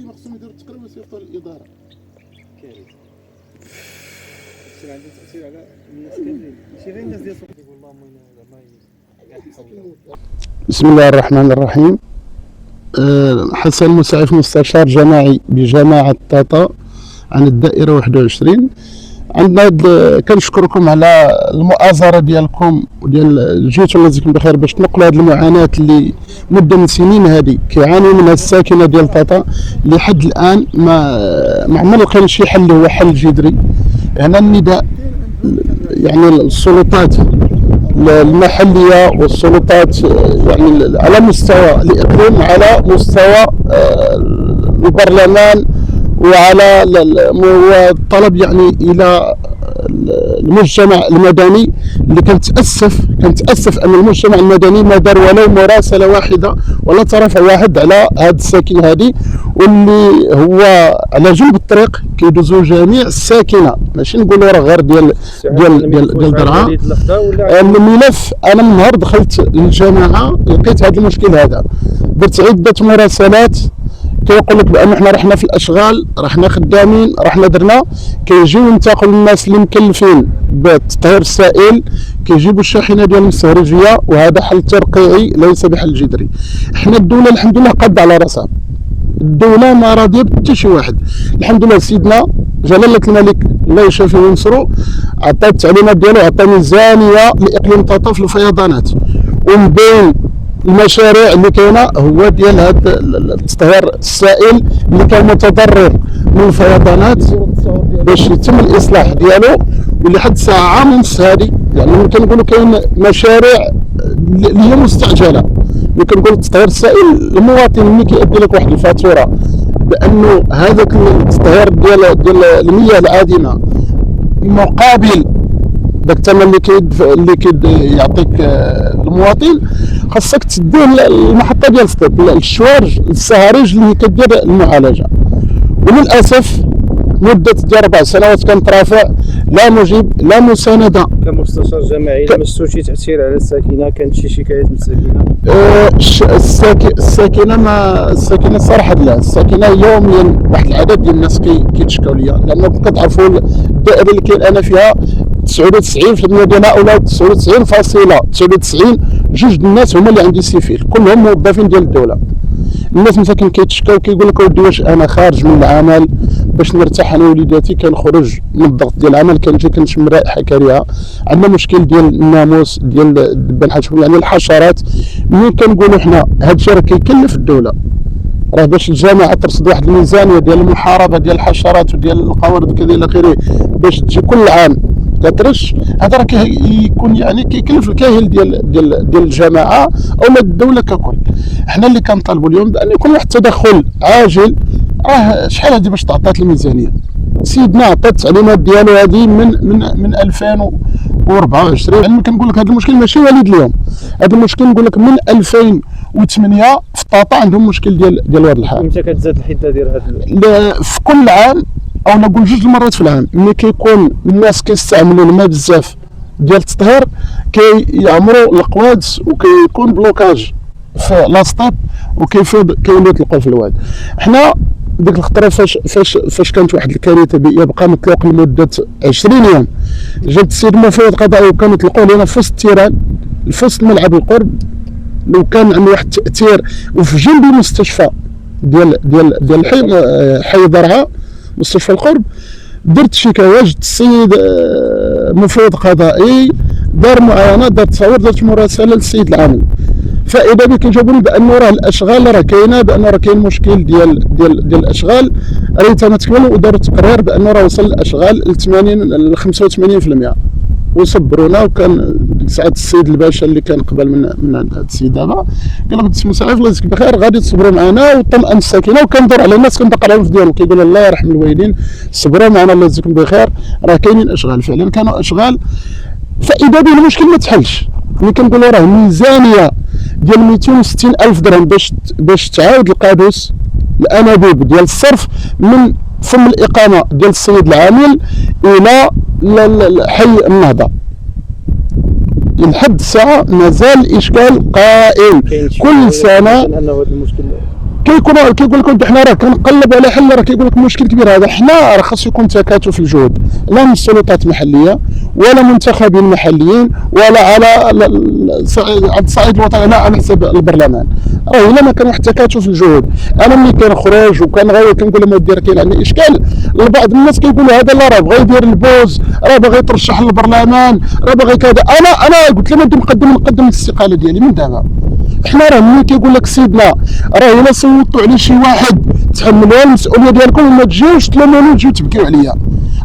ديما خصهم يديروا التقرير ويصيفطوا للاداره. كارثه. عنده تاثير على الناس كاملين، ماشي غير الناس ديال السوق يقول اللهم زعما. بسم الله الرحمن الرحيم. حسن مسعف مستشار جماعي بجماعة طاطا عن الدائرة 21. عندنا كنشكركم على المؤازرة ديالكم وديال جيتوا الله يجزيكم بخير باش تنقلوا هذه المعاناة اللي مدة من سنين هذه كيعانيو منها الساكنة ديال طاطا اللي حد الآن ما عمر لقينا شي حل هو حل جذري. هنا النداء يعني السلطات المحلية والسلطات يعني على مستوى الإقليم، على مستوى البرلمان، وعلى الطلب يعني إلى المجتمع المدني اللي كنتأسف أن المجتمع المدني ما دار ولو مراسلة واحدة ولا ترفع واحد على هاد الساكنة هذه، واللي هو على جنب الطريق كيدوزو جميع الساكنة، ماشي نقولوا راه غير ديال درعا. الملف أنا من نهار دخلت للجماعة لقيت هذا المشكل هذا، درت عدة مراسلات كيقول لك بان احنا رحنا في الاشغال، رحنا خدامين، رحنا درنا، كيجيو ينتقلوا الناس اللي مكلفين بتطهير السائل كيجيبوا الشاحنه ديال المستخرجيه، وهذا حل ترقيعي ليس بحل جذري. احنا الدوله الحمد لله قادة على راسها، الدوله ما راضيه بحتى شي واحد. الحمد لله سيدنا جلاله الملك الله يشافيه وينصرو عطى التعليمات ديالو، عطى ميزانيه لاقليم طاطا في الفيضانات، ومن بين المشاريع اللي كاينه هو ديال هذا التطهير السائل اللي كان متضرر من الفيضانات باش يتم الاصلاح ديالو، واللي حد ساعه عام ونص هذه يعني كنقولوا كاين مشاريع اللي هي مستعجله. ملي كنقول التطهير السائل المواطن ملي كيأدي لك واحد الفاتوره بانه هذاك التطهير ديال المياه العادمه مقابل داك الثمن اللي يعطيك المواطن، خاصك تديه المحطه ديال الشوارج السهارج اللي كدير المعالجه. وللاسف مده ديال 4 سنوات كنترافع لا مجيب لا مسانده. كمستشار جماعي لما شفتوا شي تاثير على الساكنه؟ كانت شي شكايات من الساكنه؟ الساكنه صراحه لا، الساكنه يوميا واحد العدد ديال الناس كيتشكاو ليا، لانه كتعرفوا الدائره اللي كاين انا فيها 99% ديال هؤلاء 99.99 جوج الناس هما اللي عندي سيفيل، كلهم موظفين ديال الدوله. الناس مساكن كيتشكاو كيقول لك اودي واش انا خارج من العمل باش نرتاح انا ووليداتي، كنخرج من الضغط ديال العمل كنجي كنشم رائحه كريهه، عندنا مشكل ديال الناموس ديال الدبان يعني الحشرات. ملي كنقولوا حنا هذا الشيء راه كيكلف الدوله، راه باش الجامعه ترصد واحد الميزانيه ديال المحاربه ديال الحشرات وديال القوارض وكذا الى اخره باش تجي كل عام كترش، هذا راه كيكون يعني كيكلف الكاهل ديال الجماعه او الدوله ككل. حنا اللي كنطالبوا اليوم بان يكون واحد التدخل عاجل. راه شحال هذه باش تعطات الميزانيه؟ سيدنا عطى التعليمات ديالو هذه من 2024. يعني كنقول لك هذا المشكل ماشي وليد اليوم، هذا المشكل نقول لك من 2008 في طاطا عندهم مشكل ديال هذا الحال. امتى كتزاد الحده ديال هذا في كل عام او نقول 2 المرات في العام، ملي كيكون الناس كيستعملوا الماء بزاف ديال التطهير كيعمروا القوادس وكيكون بلوكاج في لاستيب وكيفيض كيوليو يطلقوا في الواد. حنا ديك الخطره فاش كانت واحد الكارثه بيئيه بقى مطلوق لمده 20 يوم، جات السيد المفوض القضائي وكان مطلقوه لنا في وسط التيران في وسط ملعب القرب، لو كان عنده واحد التاثير وفي جنب المستشفى ديال حي درعا مستشفى القرب. درت شكاوى، جات السيد مفوض قضائي دار معاينات، دار تصاور، درت مراسله للسيد العامل، فاذا بك جابوا لي بانه راه الاشغال راه كاينه، بانه راه كاين مشكل ديال الاشغال ريتها تكمل، وداروا تقرير بانه راه وصل الاشغال ل 80 ل 85%، وصبرونا. وكان ديك الساعات السيد الباشا اللي كان قبل من عند هذا السيد دابا قال لك بسم الله الله يجزيك بخير غادي تصبروا معنا، وطمأن الساكنه. وكندور على الناس كندق عليهم في ديالهم كيقول الله يرحم الوالدين صبروا معنا الله يجزيكم بخير، راه كاينين اشغال فعلا كانوا اشغال. فاذا به المشكل ما تحلش. ملي كنقولوا راه ميزانيه ديال 260 ألف درهم باش تعاود القادوس الانابيب ديال الصرف من فم الاقامه ديال السيد العامل الى حي النهضه، لحد الساعه مازال الاشكال قائم. كل سنه كيقول لك حنا راه كنقلب على حل، راه كيقول لك مشكل كبير هذا. حنا راه خاص يكون تكاتف الجهود، لا من السلطات المحليه ولا منتخبين محليين ولا على الصعيد الوطني، لا على حسب البرلمان. راه الا ما كان واحد تكاتف الجهود، انا ملي كنخرج وكنغاوي كنقول لهم دير كاين عندنا اشكال، البعض الناس كيقولوا هذا لا راه بغى يدير البوز، راه باغي يترشح للبرلمان، راه باغي كذا. انا قلت لهم نقدم الاستقاله ديالي من دابا. احنا راه ملي كيقول لك سيدنا راه الا صوتوا على شي واحد تحملوا المسؤوليه ديالكم وما تجيوش تلوموني وتجيو تبكيو عليا.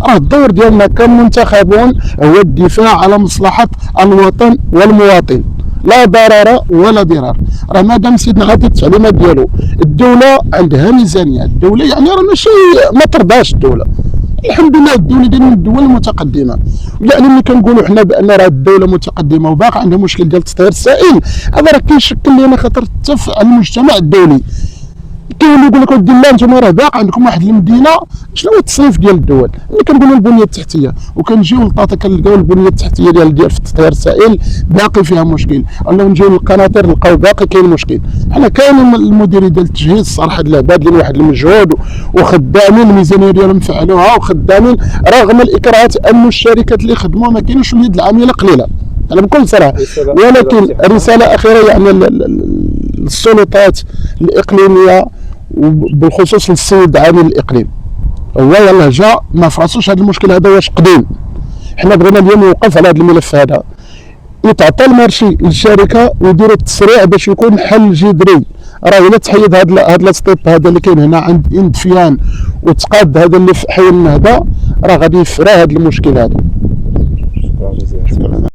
راه الدور ديالنا كمنتخبون هو الدفاع على مصلحه الوطن والمواطن، لا ضرر ولا ضرار. راه مادام سيدنا عطى التعليمات ديالو، الدوله عندها ميزانيه، الدوله يعني راه ماشي ما ترضاش الدوله. الحمد لله الدوله ديالنا من الدول المتقدمه، يعني ملي كنقولوا حنا بان راه الدوله متقدمه وباقي عندها مشكل ديال تطهير السائل، هذا راه كيشكل لنا خطر حتى على المجتمع الدولي. كاين يقول لك ودي لا انتم راه باقي عندكم واحد المدينه، شنو هو التصنيف ديال الدول؟ ملي كنقولوا البنيه التحتيه وكنجيو للطاطا كنلقاو البنيه التحتيه ديال في التطهير السائل باقي فيها مشكل، ولا نجيو للقناطر نلقاو باقي كاين مشكل. حنا كاين المديرين ديال التجهيز الصراحه باذلين واحد المجهود وخدامين، الميزانيه ديالهم فعلوها وخدامين رغم الاكراهات، انه الشركات اللي خدموا ما كاينش اليد العامله قليله، انا بكل صراحه. ولكن رساله اخيره يعني السلطات الاقليميه وبالخصوص للسيد عامل الاقليم، هو يلاه جا ما فراسوش هذا المشكل هذا واش قديم. حنا بغينا اليوم نوقف على هذا الملف هذا، يتعطى المارشي للشركه ويديروا التسريع باش يكون حل جذري. راه الا تحيد هذا السطيب هذا اللي كاين هنا عند اندفيان وتقاد هذا اللي في حي النهضه، راه غادي يفرى هذا المشكل هذا. شكرا جزيلا.